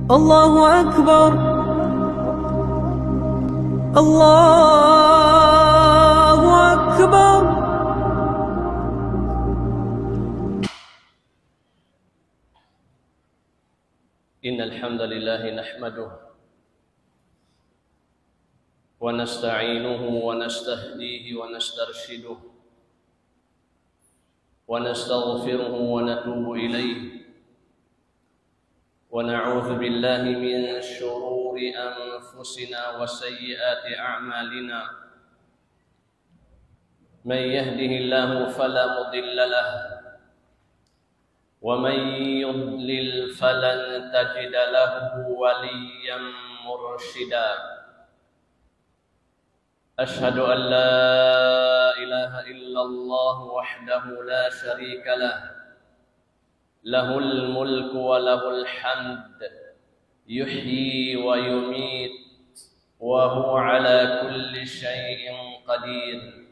الله أكبر الله أكبر. إن الحمد لله نحمده ونستعينه ونستهديه ونسترشده ونستغفره ونتوب إليه ونعوذ بالله من شرور أنفسنا وسيئات أعمالنا. من يهده الله فلا مضل له ومن يضلل فلن تجد له وليا مرشدا. أشهد أن لا إله إلا الله وحده لا شريك له له الملك وله الحمد يحيي ويميت وهو على كل شيء قدير.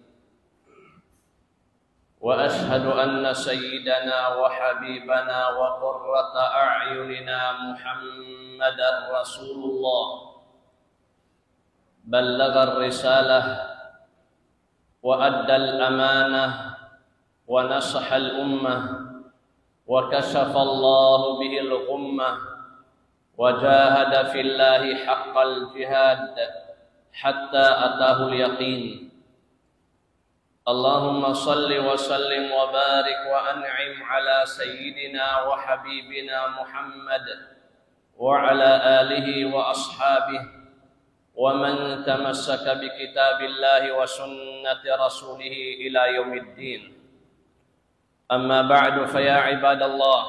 وأشهد أن سيدنا وحبيبنا وقرة أعيننا محمدا رسول الله بلغ الرسالة وأدى الأمانة ونصح الأمة وكشف الله به الغمة وجاهد في الله حق الجهاد حتى أتاه اليقين. اللهم صل وسلم وبارك وأنعم على سيدنا وحبيبنا محمد وعلى آله وأصحابه ومن تمسك بكتاب الله وسنة رسوله إلى يوم الدين. أما بعد فيا عباد الله،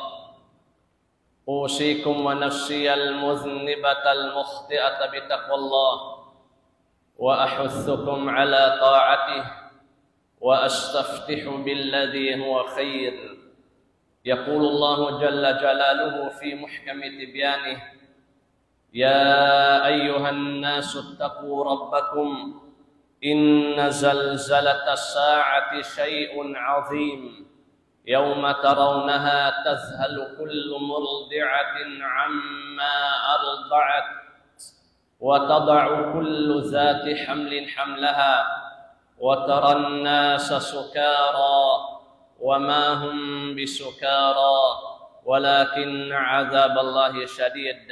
أوصيكم ونفسي المذنبة المخطئة بتقوى الله وأحثكم على طاعته وأستفتح بالذي هو خير. يقول الله جل جلاله في محكم تبيانه: يا أيها الناس اتقوا ربكم إن زلزلة الساعة شيء عظيم يوم ترونها تذهل كل مرضعة عما أرضعت وتضع كل ذات حمل حملها وترى الناس سكارى وما هم بسكارى ولكن عذاب الله شديد.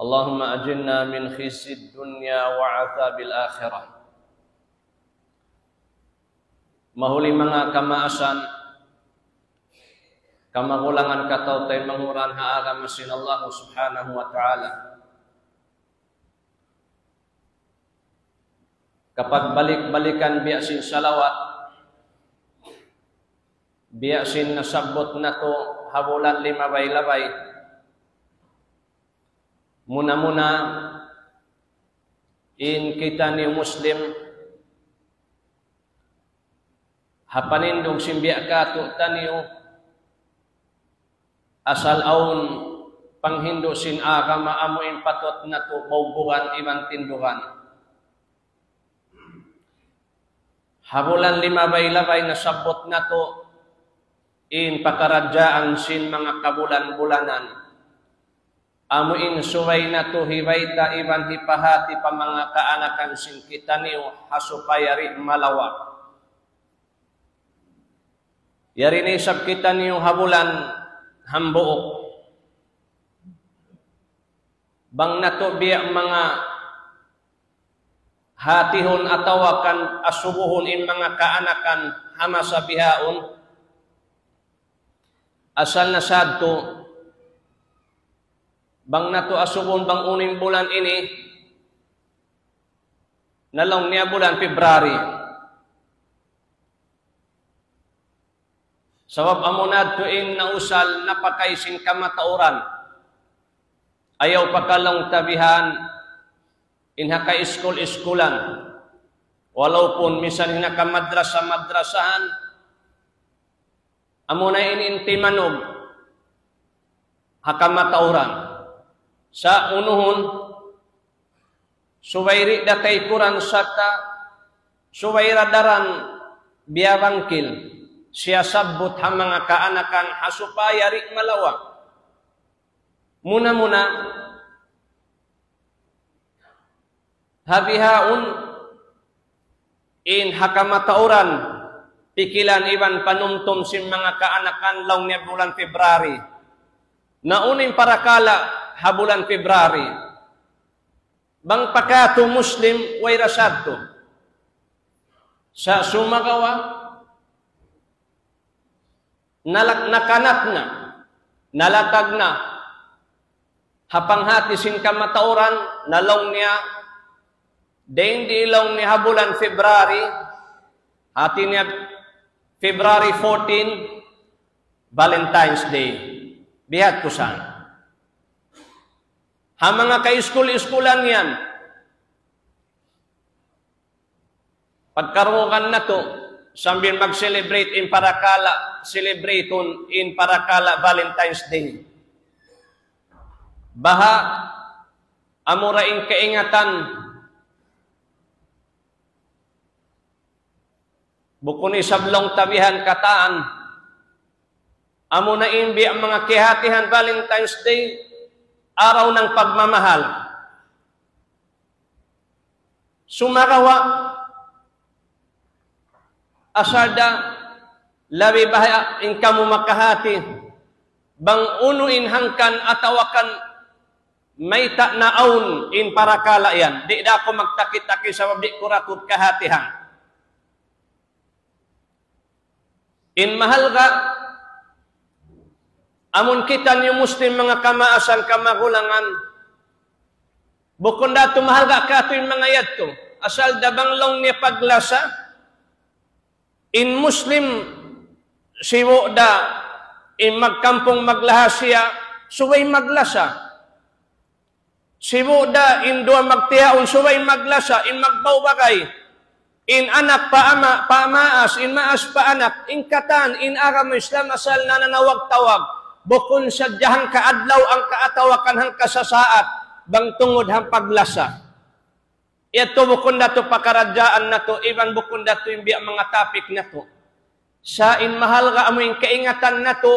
اللهم أجرنا من خزي الدنيا وعذاب الآخرة. Mahuli mga kamaasan, kamagulangan kataw tayo manguran haagam masin Allah subhanahu wa ta'ala. Kapag balik-balikan biyasin salawat, biyasin nasabot na to habulan limabay-labay, muna-muna in kita ni Muslim hapanindog simbiya ka to taniyo asal aun panghindo sin aga maamuin patot na to baubuhan imang tinduhan. Habulan limabay-labay na sabot na to in pakaradyaan sin mga kabulan-bulanan. Amuin suway na to hibayta iban hipahati pa mga kaanakan sin kita niyo hasupayari malawa. Yari ni sab kita niyo habulan hambuok. Bang na to biya mga hatihon atawakan asubuhon in mga kaanakan hamasabihaon. Asal na sadto bang nato asubon bang uning bulan ini nalong niya bulan February. Sabab amunad tuin na usal napakaisin kamatauran. Ayaw pakalong tabihan inha ka iskul-iskulan. Walaupun misan hina ka madrasa-madrasahan amuna inintimanog hakamatauran. Sa unuhon, suwairi datay kuran sata, suwaira daran biyabangkil, siya sabot ha mga kaanakan hasupaya rik malawa. Muna-muna, habihaon in hakamatauran, pikilan iban panumtum sim mga kaanakan law niya bulan February. Nauning parakala habulan February. Bang pakato Muslim way rasadto. Sa sumagawa, nakanat na, nalatag na, hapanghati sin kamatauran, nalong niya, daing di ilong ni habulan February, hati niya February 14, Valentine's Day. Bihat ko saan. Ha mga ka-iskul-iskulan yan, pagkarukan na to, sambil mag-celebrate in Parakala, celebraton in Parakala Valentine's Day. Baha, amuraing kaingatan, bukun isablong tabihan kataan, amo na imbi ang mga kihatihan Valentine's Day, araw ng pagmamahal. Sumarawa, asada, labi bahaya in kamu makahati, bang unuin hangkan atawakan may ta naon in Parakala yan. Di da ako magtakit-takit sa wabdi kuratut kahatihan. In mahal ka, amon kita niyo Muslim mga kamaasan, kamagulangan, bukod dato mahal ka kato yung mga yadto, asal dabang long niya paglasa, in Muslim, siwo da, in magkampong maglahasya, suway maglasa. Siwo da, in dua magtihaon, suway maglasa, in magbawbagay, in anak paama, paamaas, in maas paanak, in katan, in aram Islam, asal nananawag-tawag, bukon sa diyahang kaadlaw ang kaatawakan hang kasasaat, bang tungod hang paglasa. Ito bukon dato pakaradyaan na to, iban bukon dato yung biya mga topic na to. Sa in mahal ka amo yung kaingatan na to,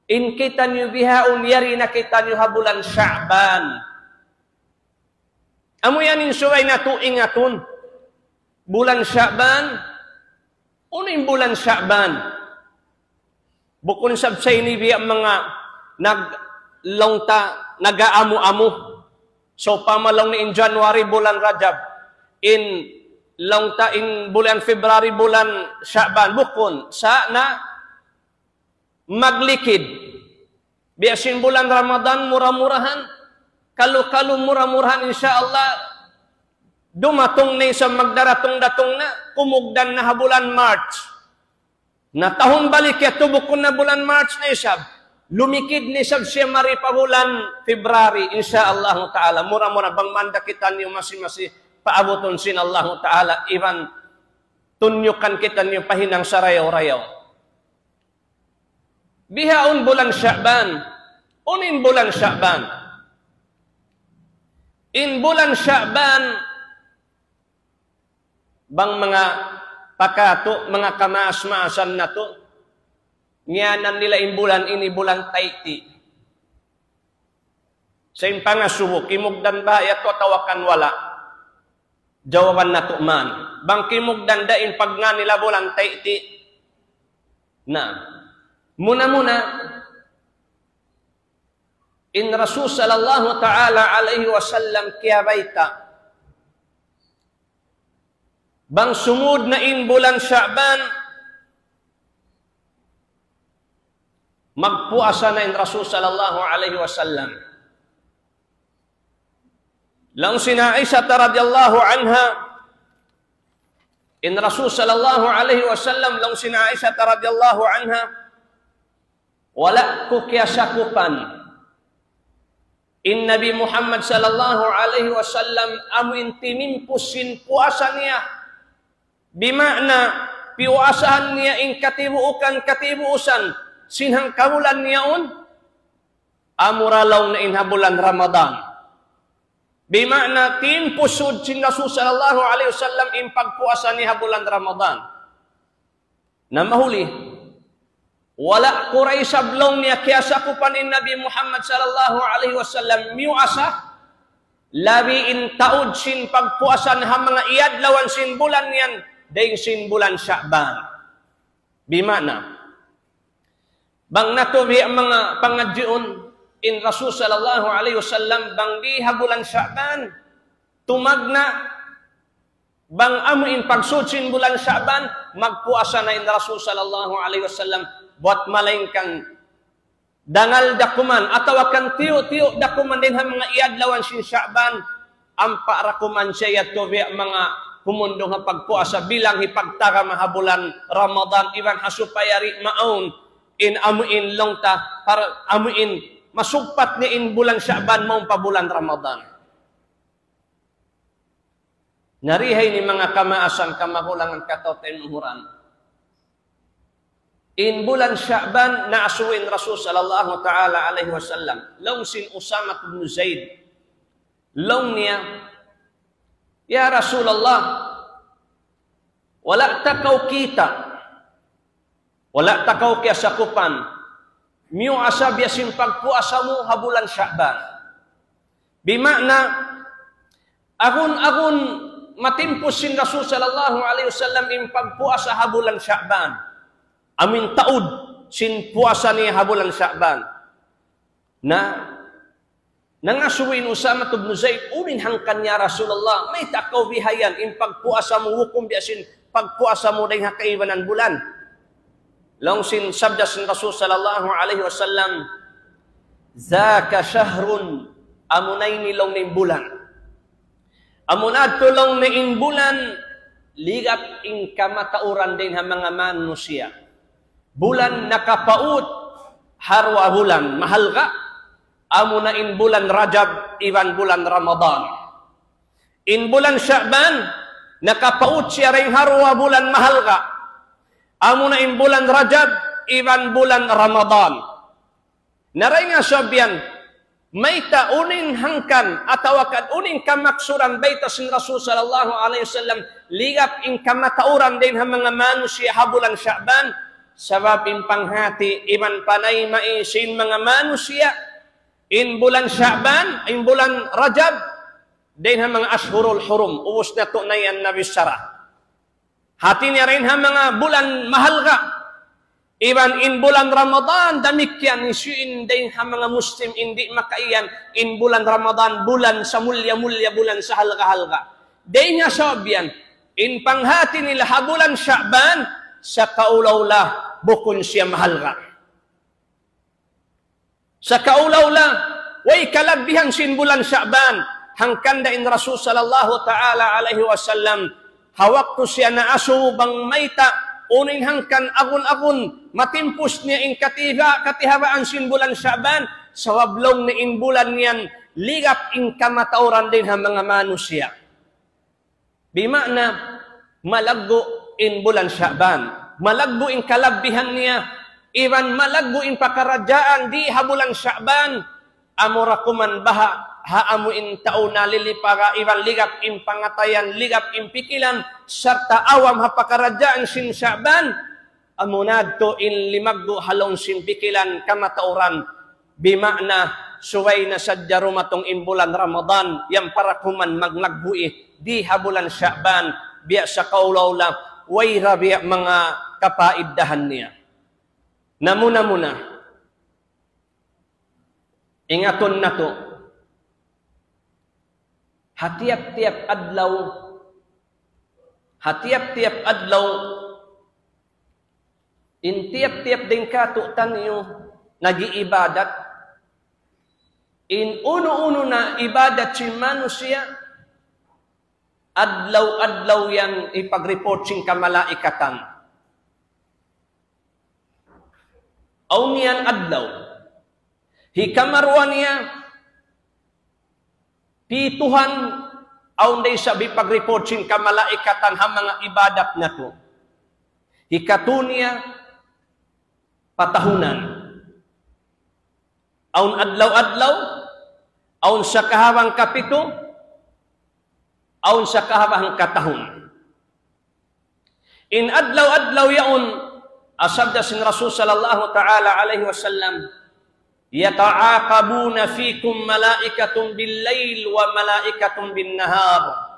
in kita niyo bihaon, yari na kita niyo habulan Sha'ban. Amo yan in suway na to ingaton. Bulan Sha'ban, ano yung bulan Sha'ban? Bukon sabsay ni biya mga naglongta, nag-aamu-amu. So, pamalong ni in January, bulan Rajab. In longta, in bulan February, bulan Sha'ban. Bukon, sa na maglikid. Biasin bulan Ramadan, murah-murahan. Kalu-kalu murah-murahan, insyaallah. Dumatong na sa magdaratong-datong na, kumugdan na bulan March. Na tahong balik yato bukon na bulan March na isab. Lumikid ni sab siya maripa bulan February, insyaallah ta'ala. Mura-mura bang mandakitan niyo masi-masi paaboton sin Allah ta'ala. Iban tunyukan kita niyo pahinang sarayaw-rayaw. Bihaon bulan Sha'ban. Unin bulan Sha'ban. In bulan Sha'ban, bang mga pakato, mga kamaas-maasan na to, ngiyanan nila in bulan ini bulan Taiti. Sa impangasubo, kimugdan ba yato tawakan wala? Jawaban na to man. Bang kimugdan da in pag nga nila bulan Taiti. Na, muna-muna, in Rasul sallallahu ta'ala alaihi wasallam kiyabaita, bang sumud na in bulan Sha'ban, magpuasa na in Rasul sallallahu alaihi wasallam. Lang sina Aisha radhiyallahu anha, in Rasul sallallahu alaihi wasallam, lang sina Aisha radhiyallahu anha, wala ko kiyasakupan. In Nabi Muhammad sallallahu alaihi wasallam amin timimpusin puasa niya. Bimana piwasahan niya in katibuusan sinhang kabulan niyaon amuralaw na inhabulan Ramadan. Bimana timpusud sin Rasul sallallahu alaihi wasallam in pagpuasa ni habulan Ramadan. Na mahuli Wala kuray sablong niya kaya sakupan ni Nabi Muhammad sallallahu alaihi wasallam miuasa labi in taud sin pagpuasan ha mga iadlawan sin bulan yan daing sin bulan Sya'ban. Bimana bang natubi ang mga pangadyon in Rasul sallallahu alaihi wasallam bang di ha bulan Sya'ban tumagna bang amuin pagsudsin bulan Sya'ban magpuasa na in Rasul sallallahu alaihi wasallam buat malaingkang dangal dakuman atau akan tiyo-tiyo dakuman din ha mga iadlawan sin Sya'ban ampa rakuman siya tubi mga humundong ha pagpuasa bilang hipagtara mahabulan Ramadan iban hasupayari maon in amuin longta para amuin masugpat ni in bulan Sya'ban maong pabulan Ramadan. Narihay ni mga kamaasan kamahulangan kataw muhuran. In bulan Sya'ban naasuin Rasul sallallahu ta'ala alaihi wasallam long sin Usama bin Zaid long niya ya Rasulullah wala takaw kita wala takaw kaya sakupan miyo asa biasin pagpuasa mo ha bulan Sya'ban bimakna agun matimpos sin Rasul sallallahu alaihi wasallam in pagpuasa ha bulan Sya'ban amin taud sin puasa ni habulan Sya'ban na nangasuin Usama bin Zaid umin hangkan niya Rasulullah may takaw bihayan in pagpuasa mo hukom biasin pagpuasa mo dahil hakaibanan bulan long sin sabda sin Rasul sallallahu alaihi wasallam zaka syahrun amunay nilong ni bulan amunad tulong ni in bulan ligap in kamatauran din ha mga manusia bulan nakapaut harwa bulan mahal ka amo na in bulan Rajab iban bulan Ramadan in bulan Sya'ban nakapaut siya ring harwa bulan mahal ka amo na in bulan Rajab iban bulan Ramadan naray nga sabyan may taunin hangkan atau akad uning kamaksuran baita sin Rasul sallallahu alaihi wasallam ligap in kamatauran din ha mga manusia ha bulan Sya'ban sabab in panghati iman panay maisin mga manusia in bulan Sya'ban in bulan Rajab din ha mga ashhurul hurum uwas na to na yan Nabi Sarah hati niya rin ha mga bulan mahal ka iban in bulan Ramadan damikyan isuin din ha mga Muslim hindi makaiyan in bulan Ramadan bulan sa mulya-mulya bulan sa halka-halka din niya sabyan in panghati nila ha bulan Sya'ban sa kaulaw-la bukon siya mahal ka. Sa kaulaw-la, way kalagbihan sin bulan Sya'ban, hangkanda in Rasul sallallahu ta'ala alaihi wasallam, hawak to siya na aso bang mayta, uning hangkan agun-agun, matimpus niya in katihabaan sin bulan Sya'ban, sa wablong ni in bulan niyan, ligap in kamatauran din ha mga manusia. Bimakna, malaggo in bulan Sya'ban. Malagbo in kalabbihan niya. Iban malagbo in pakaradyaan di ha bulan Sya'ban. Amurakuman baha haamu in taon na lilipara. Iban ligap in pangatayan, ligap in pikilan. Sarta awam ha pakaradyaan sin Sya'ban. Amunad to in limagdo halong sin pikilan kamatauran. Bimakna suway na sadya rumatong in bulan Ramadan. Yang parakuman magnagbu'i di ha bulan Sya'ban. Biya sa kaulaw way rabi mga kapaiddahan niya. Namuna-muna, ingaton na to, hatiap-tiap adlaw, in tiap-tiap din katutan niyo, nag-iibadat, in uno-uno na ibadat si manusia, adlaw-adlaw yan ipag-report sing kamalaikatan. Aw niyan adlaw. Hikamarwan niya pituhan aw day sabi pag-report sing kamalaikatan ha mga ibadat na to. Hikatunya patahunan. Aw adlaw-adlaw aw sa kahawang kapito aun sa kahabang katahon. In adlaw-adlaw yaon, asabda sin Rasul sallallahu ta'ala alaihi wasallam, yata'aqabuna fikum malaikatun bil-lail wa malaikatun bin-nahar.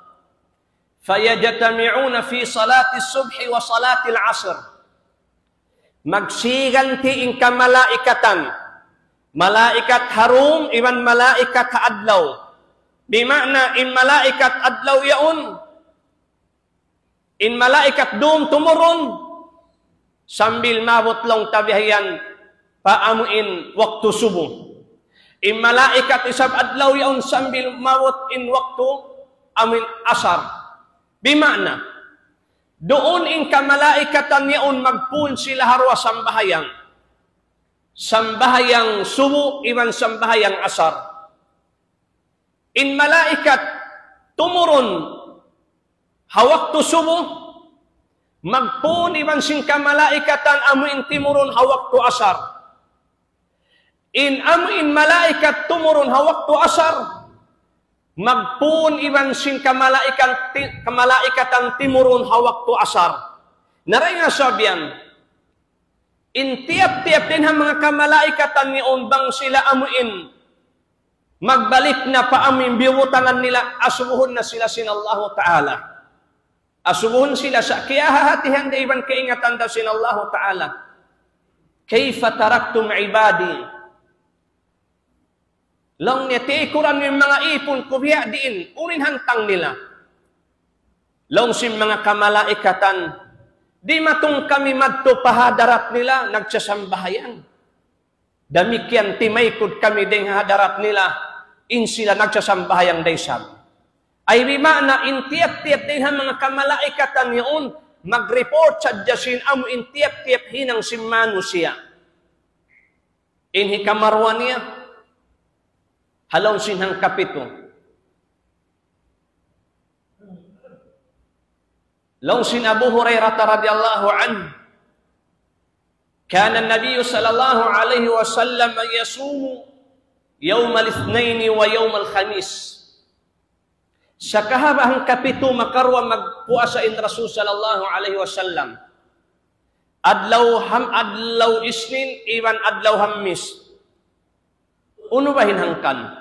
Fayajtami'una fi salati subhi wa salati al-'asr. Magsiganti in ka malaikatan. Malaikat harum iban malaikat adlaw. Bima'na in malaikat adlaw yaun. In malaikat dum tumurun. Sambil mabot long tabihayan paamuin waktu subuh. In malaikat isab adlaw yaun sambil mabot in waktu amin asar. Bima'na, doon in kamalaikatan yaon magpun sila harwa sambahayang. Sambahayang subu, iman sambahayang asar. In malaikat, tumurun, hawak tu subu, magpun iman sin kamalaikatan amuin timurun hawak tu asar. In amuin malaikat tumurun hawak tu asar, magpun iban sin kamalaikatan timurun hawak tu asar. Naray nga sabiyan, in tiap-tiap din ang mga kamalaikatan ni bang sila amuin, magbalik na paamin biwutangan nila, asubuhon na sila sin Allah Ta'ala. Asubuhon sila sa kiyahatihan da iban kaingatan daw sin Allah Ta'ala. Kayfa taraktum ibadi? Long niya tiikuran yung mga ipon kubiya diin, urin hantang nila. Long sim mga kamalaikatan, di matong kami madto pahadarat nila, nagsasambahayan. Damikyan timaykod kami ding hadarat nila, in sila nagsasambahayang daysab. Ay bimana, in tiap-tiap din ang mga kamalaikatan yun, mag-report sa Diyasin, amo in tiap-tiap hinang simmano siya. In hikamarwa niya, halaw sinhang kapito. Long sin Abu Hurairah radhiyallahu anhu, kana an-nabiy sallallahu alaihi wasallam yasumu yawm al-ithnain wa yawm al-khamis. Sa kahabahang kapito makarwa magpuasa in Rasul sallallahu alaihi wasallam. Adlaw isnin iban adlaw hammis. Uno ba hinangkan?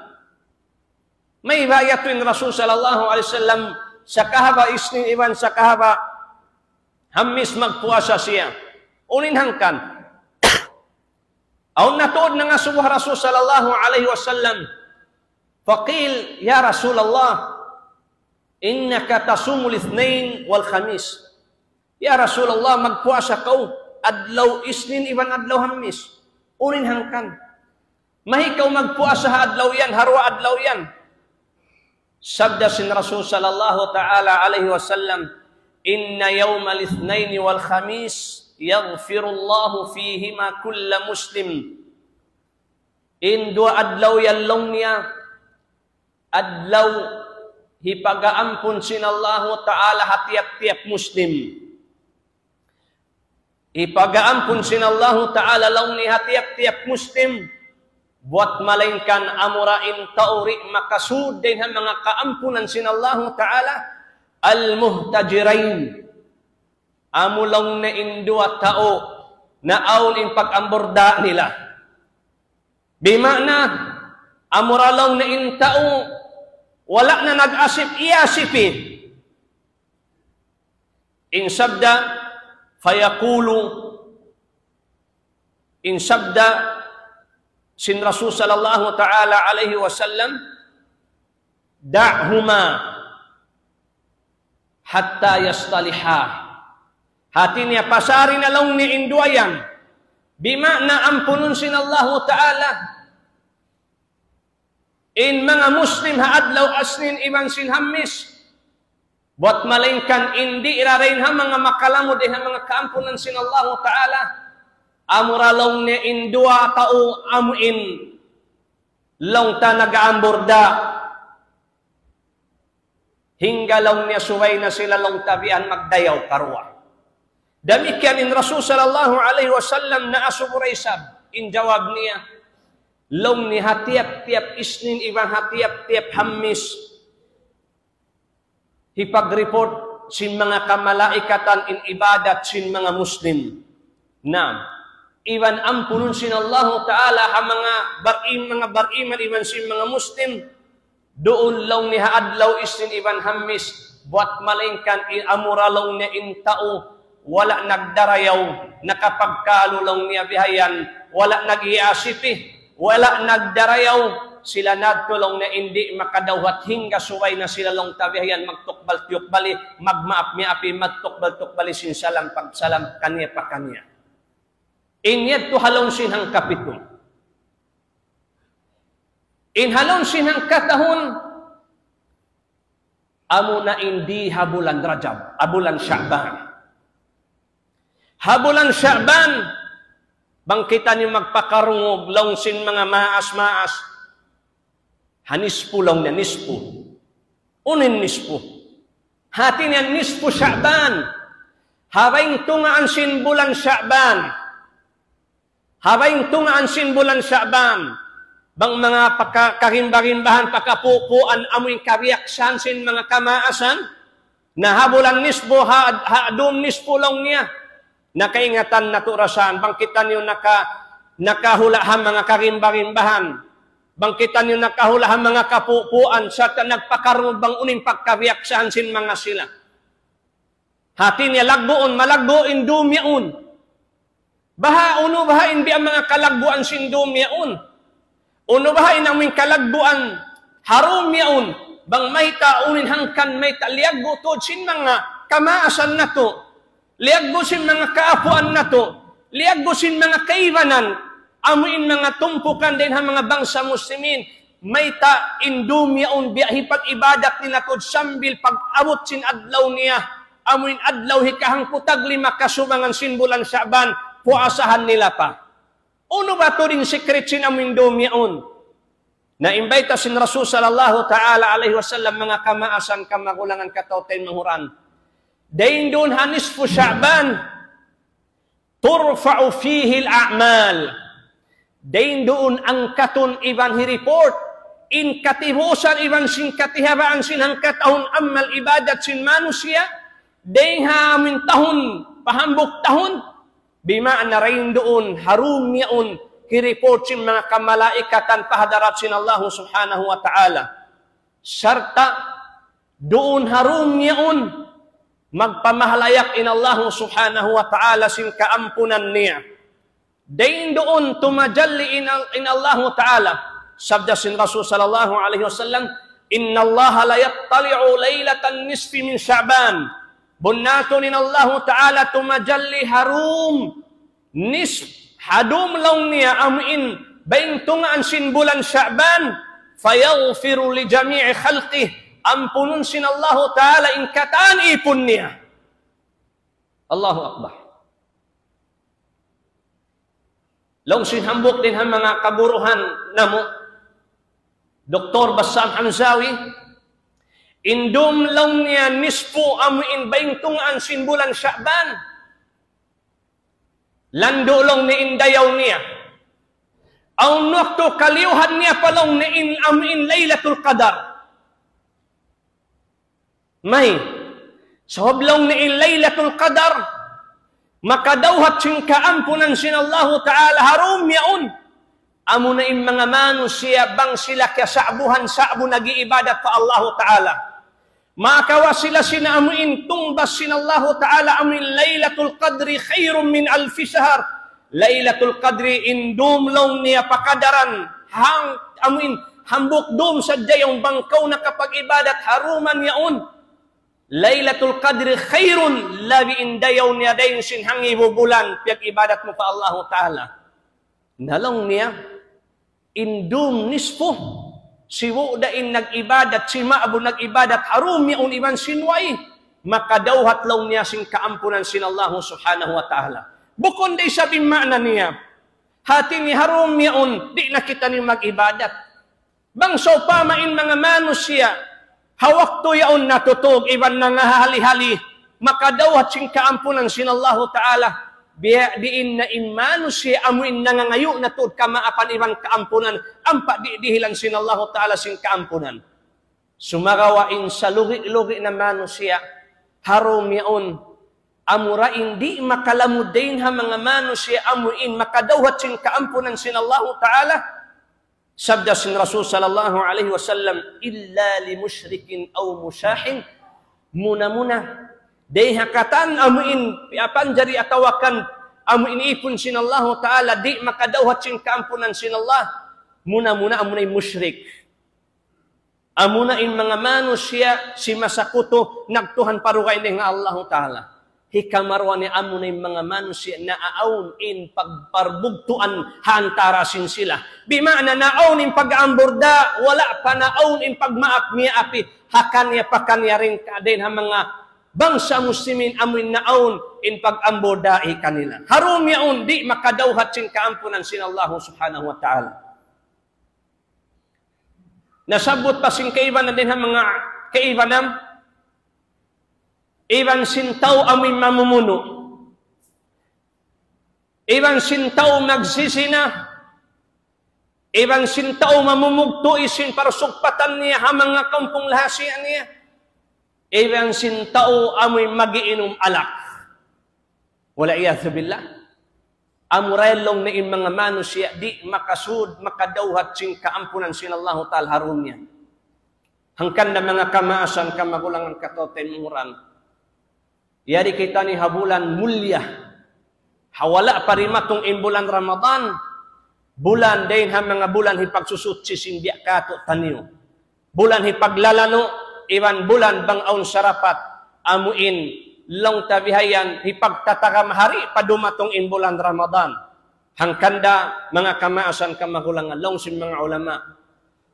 May bayat in Rasul sallallahu alaihi wasallam sa kahaba isnin iban sa kahaba hamis magpuasa siya. Unin hangkan. Aun natuod na nga subah Rasul sallallahu alaihi wasallam. Faqil, ya Rasulullah, innaka tasumul ithnain wal khamis. Ya Rasulullah, magpuasa kau adlaw isnin iban adlaw hamis. Unin hangkan. Mahikaw magpuasa ha adlaw yan, harwa adlaw yan. Sabda sin Rasul sallallahu ta'ala alaihi wasallam, inna yawmal ithnain wal khamis yaghfirullahu fihima kulla muslim. In dua adlaw yan long niya, adlaw hipagaampun sin Allah ta'ala hatiap-tiap muslim. Hipagaampun sin Allah ta'ala long ni hatiap-tiap muslim. Buat malainkan amurain tauri makasud din ang mga kaampunan sin Allah Ta'ala al-muhtajirain. Amulong na indua tao na aul in pag-amborda nila. Bimana amuralong na in tao wala na nag-asip iasipi. In sabda fayaqulu, in sabda sin Rasul sallallahu ta'ala alaihi wasallam, da'huma hatta yastaliha. Hati niya pasari na lang ni induayan. Bima na ampunun sin Allah ta'ala. In mga Muslim haadlaw asnin iban sin hamis. Buat malingkan indi irarain ha mga makalamod ha mga kaampunan sin Allah ta'ala. Amuralong ni indua tao amuin long ta nagaamborda hingga long niya suway na sila long tabian magdayaw karwa. Demikian in Rasul sallallahu alaihi wasallam na asuburaysab in jawab niya long ni hatiap-tiap isnin ibang hatiap-tiap hamis hipag-report sin mga kamalaikatan in ibadat sin mga Muslim. Na iban ampunun sinallahu ta'ala ha mga bariman iban sin mga Muslim doon law ni haadlaw isin iban hamis buat malingkan amuralaw niya intao wala nagdarayaw nakapagkalulaw niya bihayan wala nagiasipi wala nagdarayaw sila nadtulong na hindi makadawat hingga suway na sila long tabihayan magtukbal-tukbali magmaap-miapi magtukbal-tukbali sinsalam pagsalam kanya pa kanya. Inyad to halong sinhang kapito. In halong sinhang katahon amo na hindi habulan Rajab, habulan Sya'ban. Habulan Sya'ban bangkitan yung magpakarungog long sin mga maas-maas hanispo lang na nispo. Unin nispo. Hati niya nispo Sya'ban. Habaing tungaan sin bulan Sya'ban. Habaing tungaan sin bulan Sya'ban. Bang mga karimbahan pakapupuan amoy kariyaksan sin mga kamaasan. Nahabulan nispo, haadum nispo lang niya. Nakaingatan na turasan. Bangkitan yung nakahulahan mga karimbahan. Bangkitan yung nakahulahan mga kapupuan sa nagpakarong bang uning pagkariyaksan sin mga sila. Hati niya lagbuon, malagbuin dumyaon. Uno bahain bi ang mga kalagbuan sin dumyaon. Uno bahain ang mga kalagbuan harum yaon. Bang may taunin hangkan may liagbo to sin mga kamaasan na to. Liagbo sin mga kaapuan na to. Liagbo sin mga kaibanan. Amuin mga tumpukan din ang mga bangsa muslimin. May ta indumyaon biyahi pag-ibadat nila to sambil pag-abot sin adlaw niya. Amuin adlaw hikahang putag 5 kasubangan sin bulan Sya'ban. Puasahan nila pa. Uno ba ito rin secret sin amuin dumyaon? Na-invite sin Rasul sallallahu ta'ala alaihi wasallam mga kamaasan kamagulangan katawtay mahuran. Dain doon hanis po Sya'ban. Turfa'u fihi al-a'mal. Dain doon ang katon iban hi-report. In katibusan iban sin katihabaan sin ang katahon amal ibadat sin manusia. Dain hamin tahun, pahambok tahun. Bimaan na rin doon, harum yaon, hi-report sin mga kamalaikatan pahadarat sin Allah subhanahu wa ta'ala. Sarta, doon harum yaon, magpamahalayak in Allah subhanahu wa ta'ala sin kaampunan niya. Dain doon tumajalli in Allah ta'ala. Sabda sin Rasul sallallahu alaihi wasallam, Inna Allah la yattali'u laylatan nisfi min Sya'ban. Bunnaton in Allah ta'ala tumajalli harum. Hadum lang niya amin baintungaan sin bulan Sya'ban. Fayaghfiru li jami'i khalqih. Ampunun sin Allah ta'ala in kataan ipon niya. Allahu Akbar. Long sinhambok din ang mga kaburuhan namo. Dr. Bassam Hamzawi, indum lang niya nispo amuin baintungaan sin bulan Sya'ban. Lando lang ni indayaw niya. Ang nokto kaliuhan niya palong ni amuin Laylatul Qadar. May, sahablong ni Laylatul Qadar, makadawhat sin kaampunan sin Allah ta'ala harum yaon. Amo na in mga manusia bang sila kasaabuhan saabu nag-iibadat pa Allah ta'ala. Makawa sila sinaamuin tumbas sin Allah ta'ala amin Laylatul Qadri khairum min alfi shahr. Laylatul Qadri indum long niya pakadaran amuin hambuk dum sa dayong bangkaw na kapag ibadat haruman yaon. Laylatul Qadri khairun labi indayaw niya dayon sin hangi bulan piag ibadat mo pa Allah ta'ala. Nalong niya indum nispo siwo dain nag-ibadat si maabu nag-ibadat harum yaon iban sinway makadawhat law niya sin kaampunan sin Allah subhanahu wa ta'ala. Bukon day sabi maana niya hati ni harum yaon di na kita ni mag-ibadat. Bang so pamain mga manusia hawak to yaon natutog iban na hali-hali makadawhat sin kaampunan sin Allah ta'ala. Biya diin na imanu siya amuin nangangayo na tuod kamaapan ibang kaampunan ampa dihilan sin Allah ta'ala sin kaampunan. Sumagawain sa lugi-lugi na manusia harum yaon amurain di makalamudain ha mga manusia amuin makadawhat sin kaampunan sin Allah Ta'ala. Sabda sin Rasul sallallahu alaihi wasallam, illa li musyrikin aw musyahin, muna-muna day hakatan amuin piapan jari atawakan amuin ipun sin Allah Ta'ala di makadawhat sin kaampunan sin Allah, muna-muna amunay musyrik. Amunain mga manusia si masakuto nagtuhan parugay ni Allah Ta'ala. Hikamarwa ni amunay mga manusia na aawn in pagparbugtuan hantara sin sila. Bimana naawn in pag-amborda, wala pa naawn in pagmaak niya api. Hakanya pakanya rin kadin ha mga bangsa muslimin amun naawn in pag-amborda kanila. Harum yaon di makadawhat sin kaampunan sin Allah subhanahu wa ta'ala. Nasabot pa sin kaiban na din ha mga kaibanam, iban sintaw amoy mamumuno, iban sintaw magsisina, iban sintaw mamumugto isin para sugpatan niya ha mga kampong lahasian niya, iban sintaw amoy magiinom alak. Wala iyathu billah. Amurelong na in mga manusia di makasud, makadawhat sin kaampunan sin Allah Ta'ala harum niya. Hangkan na mga kamaasan kamagulangan katoten muran. Yari kita ni habulan mulia. Hawala parimatong in bulan Ramadan. Bulan din ha mga bulan hipagsusutsi sindiak kato taniyo. Bulan hipaglalano, iwan bulan bang aun sarapat amuin long tabihayan hipagtataka mahari padumatong in bulan Ramadan. Hangkanda mga kamaasan kamagulangan long sin mga ulama.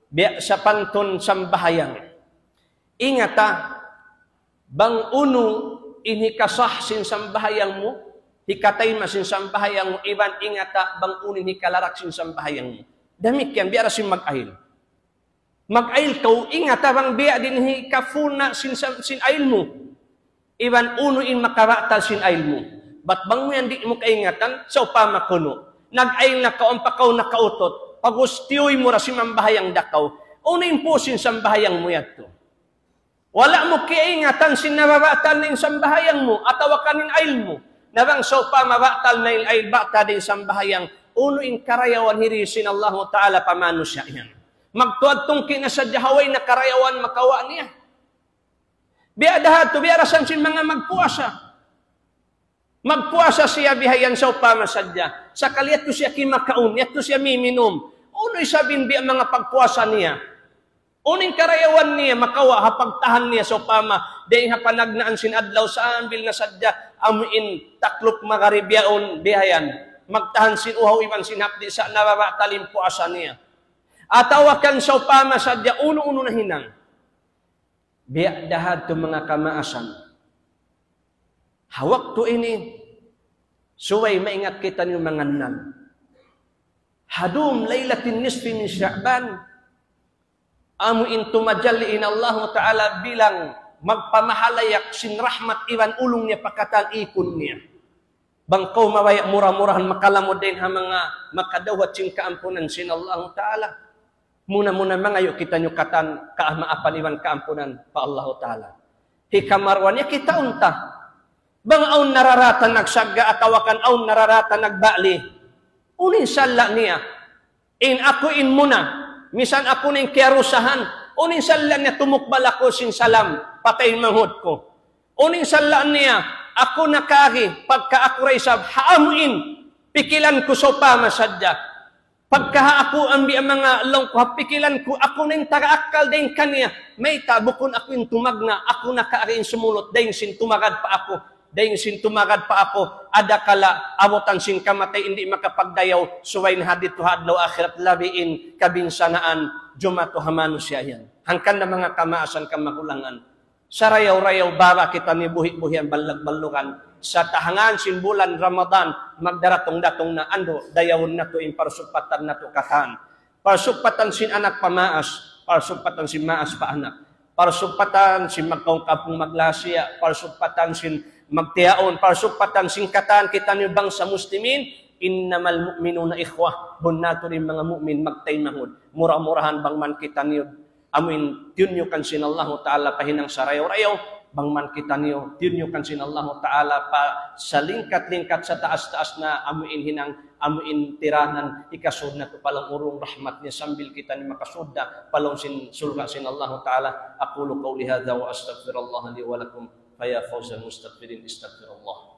Biya sa panton sambahayang. Ingata bang uno inikasah sin sambahayang mo, hikatay ma sin sambahayang mo, iban ingata bang unin hikalarak sin sambahayang mo. Damik yan, biara sin mag-ail. Mag-ail kau, ingata bang biya din hikafuna sin ail mo. Iban uno in makabatal sin ail mo. Ba't bang mo yan di mo kaingatan? Sa upama kuno. Nag-ail na ka, pakaw na kautot. Pagustiyoy mo ra sin mambahayang dakaw. Unin po sin sambahayang mo yato. Wala mo kiingatan sin nababatal na yung sambahayang mo at awakanin ail mo. Nabang sopa mabatal na yung ail bata din sambahayang uno in karayawan hiri sin Allah Ta'ala pamano siya yan. Magtuad tong kinasadyahaway na karayawan makawa niya. Biadahat to biarasan sin mga magpuasa. Magpuasa siya bihayan sopa masadya. Sa kaliyat to siya kimakaun, yat to siya miminom. Uno'y sabin biya mga pagpuasa niya. Uning karayawan niya, makawa, hapagtahan niya sa upama, dahil hapanagnaan sin adlaw sa ambil na sadya, amuin taklop magaribyaon bihayan, magtahan sin uhaw iban sinapdi sa nababatalim po asa niya. Atawakan sa upama sadya, uno-uno na hinang. Biya dahad to mga kamaasan. Hawak to ini, suway maingat kita niyo mga nan. Hadum laylatin nisfi min Sya'ban, amuin tumajalliin Allah Ta'ala bilang magpamahalayak sin rahmat iwan ulong niya pakatan ikon niya. Bangkaw mawayak murah-murahan makalamod din ha mga makadawat sin kaampunan sin Allah Ta'ala. Muna-muna mga yuk kita nyukatan kaamaapan iwan kaampunan pa Allah Ta'ala. Hikamarwan niya kita unta. Bang aun nararatan nagsagga atawakan aun nararatan nagbali. Unin sala niya. In ako in muna. Misan ako ning kiarusahan, uning salan niya tumukbal ako sin salam, patay manghod ko. Uning salan niya, ako nakari, pagka ako raysab, haamuin, pikilan ko so pa masadya. Pagka ako ang mga long ko, pikilan ko, ako ning tagaakal din kanya, may tabukon ako yung tumagna, ako nakaarin sumulot, dahin sin tumagad pa ako, dahin sin tumagad pa ako, adakala, abutan sin kamatay, hindi makapagdayaw, suwain hadit to hadlaw akhirat labiin, kabinsanaan, jumato hamano siya yan. Hangkan na mga kamaasan kamakulangan. Sa rayaw-rayaw, bara kita ni buhit-buhian, balag-balukan, sa tahangan sin bulan Ramadan, magdaratong-datong na ando, dayawon na to, parsupatan na to katan. Parsupatan sin anak pamaas, parsupatan sin maas pa anak. Parsupatan sin magkaungkapong maglasya, parsupatan sin magtiyaon, parsupatan singkatan kita niyo bangsa muslimin, innamal mu'minuna ikhwah, bunnato rin mga mu'min magtaymahod, murah-murahan bang man kita niyo, amin, yun kan sin Allah Ta'ala pahinang sa rayaw-rayaw, bangman kita niyo, tinyo kansin Allah Ta'ala pa sa lingkat-lingkat sa taas-taas na amuin hinang, amuin tiranan, ikasud na to palang urong rahmat niya, sambil kita ni makasud na palong sulka sin Allah Ta'ala. Aqulu qawli hadha wa astaghfirullah li wa lakum, faya fawzal mustaghfirin, istaghfirullah.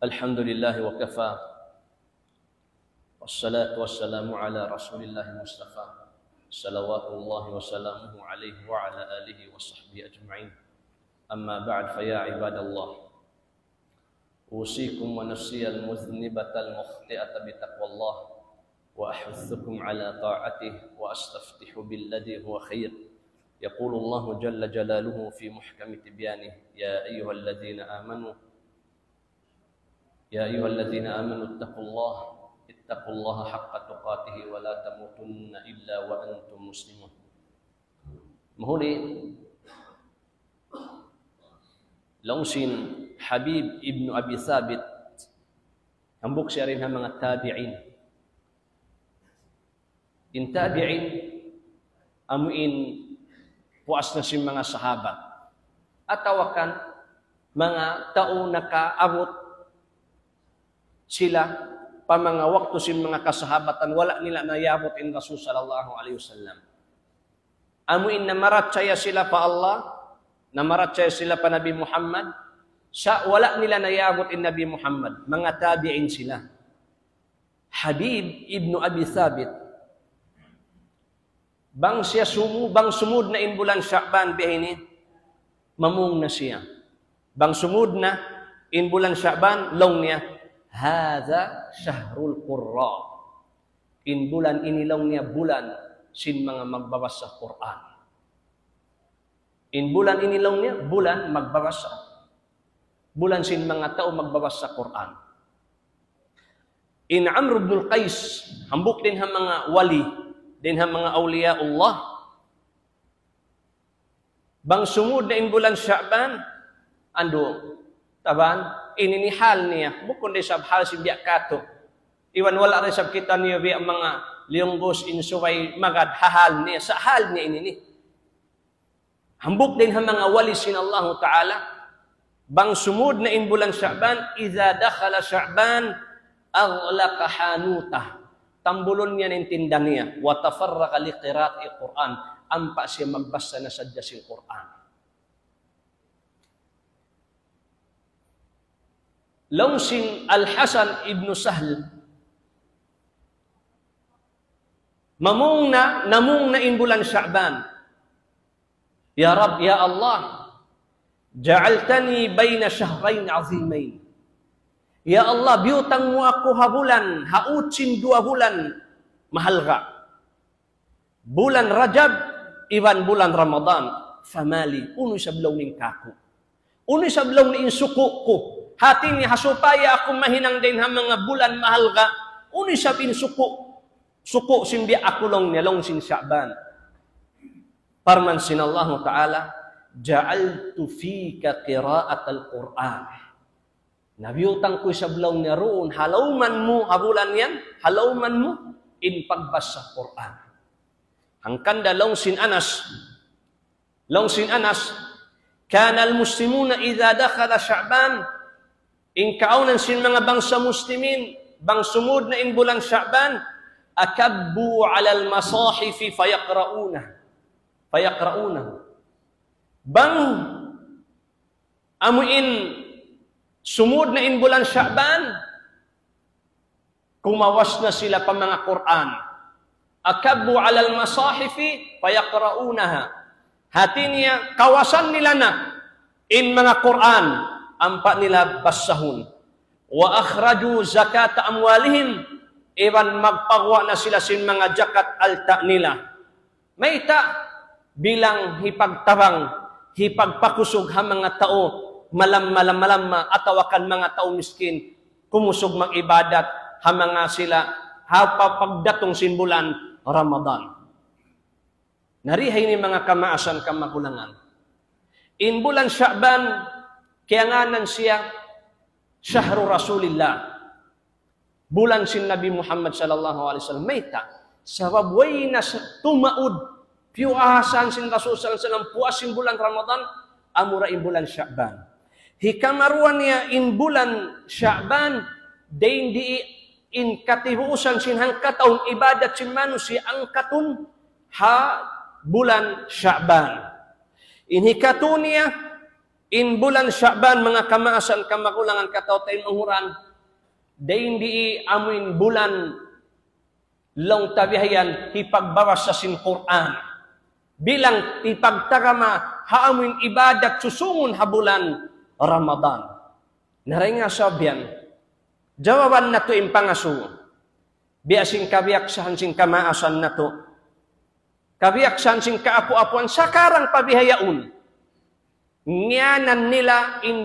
Alhamdulillah wa kafa, wassalatu wassalamu ala rasulillah mustafa, salawatullahi wa salamuhu alaihi wa ala alihi wa sahbihi ajma'in. Amma ba'd, faya ibadallah, usikum wa nafsiya al-mudhnibata al-mukhti'ata bitaqwallah, wa ahuthukum ala ta'atih, wa astaftihu billadhi huwa khair. Yaqulu Allahu jalla jalaluhu fi muhkami tibyanih, ya ayyuhalladhina amanu يا أيها الذين آمنوا اتقوا الله حق تقاته ولا تموتن إلا وأنتم مسلمون. Mahuli longsin Habib ibn Abi Thabit, hambuk siya rin ang mga tabi'in. In tabi'in, amuin puas na si mga sahabat. Atawakan mga tao nakaabot sila pa mga wakto sin mga kasahabatan, wala nila nayabot in Rasul sallallahu alaihi wasallam. Amuin na maratsaya sila pa Allah, na maratsaya sila pa Nabi Muhammad, sa wala nila nayabot in Nabi Muhammad, mga tabi'in sila. Habib ibn Abi Thabit, bang sumud na in bulan Sya'ban bihini, mamung na siya. Bang sumud na in bulan Sya'ban, long niya, hadha syahrul qurra. In bulan inilong niya bulan sin mga magbabasa Quran. In bulan inilong niya bulan magbabasa. Bulan sin mga tao magbabasa Quran. In Amr ibn al-Qais, hambuk din ha mga wali, din ha mga awliya Allah. Bang sumud na in bulan Sya'ban, ando taban ininihal niya bukod di sab hal si biya kato iwan wala rin sab kita niya biya mga liyonggos insuway magad hahal niya sa hal niya inini. Hambuk din ha mga wali sin Allah Ta'ala, bang sumud na in bulan Sya'ban, idza dakhala Sya'ban aghlaqa hanutah, tambulon niya nin tinda niya, wa tafarraqa li qira'ati Qur'an, ampa siya magbasa na sadya sin Qur'an. Longsin Al-Hasan ibn Sahl, namung na in bulan Sya'ban, ya Rab, ya Allah, ja'altani bayna syahrain azimain. Ya Allah, biutang mo ako habulan, hautsin 2 bulan mahalga. Bulan Rajab, iwan bulan Ramadan, famali, unoy sablaw ning kako. Unoy sablaw ning suko ko. Hati ni hasupaya akong mahinang din ha mga bulan mahalga, uni sabin suko simbi ako long nilong sin Sya'ban. Parman sin Allah Ta'ala, ja'altu fika qira'at al-Qur'an. Nabiutang ko sablaw niya roon, halawman mo, habulan yan, halawman mo, in pagbasa Qur'an. Hangkanda long sin Anas, kana al-muslimuna idha dakhala Sya'ban, in kaunan sin mga bangsa muslimin, bang sumud na in bulan Sya'ban, akabbu alal masahifi fayaqra'una. Bang amuin sumud na in bulan Sya'ban, kumawas na sila pa mga Qur'an. Akabbu alal masahifi fayaqra'unaha. Hati niya, kawasan nila na in mga Qur'an, ampa nila basahun. Wa akhraju zakata amwalihim, iwan magpagwa na sila sin mga zakat alta nila. May ta bilang hipagtabang, hipagpakusog ha mga tao, malam atawakan mga tao miskin, kumusog mag-ibadat ha mga sila, ha pagdatong simbulan Ramadan. Narihay ni mga kamaasan kamagulangan. In bulan Sya'ban, kaya nga nan siya, Syahru Rasulillah. Bulan sin Nabi Muhammad sallallahu alaihi wasallam. Mayta. Sabab way na tumaud. Piuahasan sin Rasul sallallahu alaihi wasallam. Puasin bulan Ramadan. Amura in bulan Sya'ban. Hikamaruan niya in bulan Sya'ban. Dain di in katihuusan sin hangkataon ibadat sin manusia ang katun ha bulan Sya'ban. In hikatun niya in bulan Sya'ban mga kamaasan kamakulangan katawtay manghuran. Dain di amuin bulan long tabihayan hipagbawas sa sin Quran. Bilang ipagtarama haamuin ibadat susungon ha bulan Ramadan. Naray nga sabyan, jawaban na to impangasu. Biasing kabiaksahan sing kamaasan na to. Kabiaksahan sing kaapu-apuan sakarang pabihayaun. Ngiyanan nila in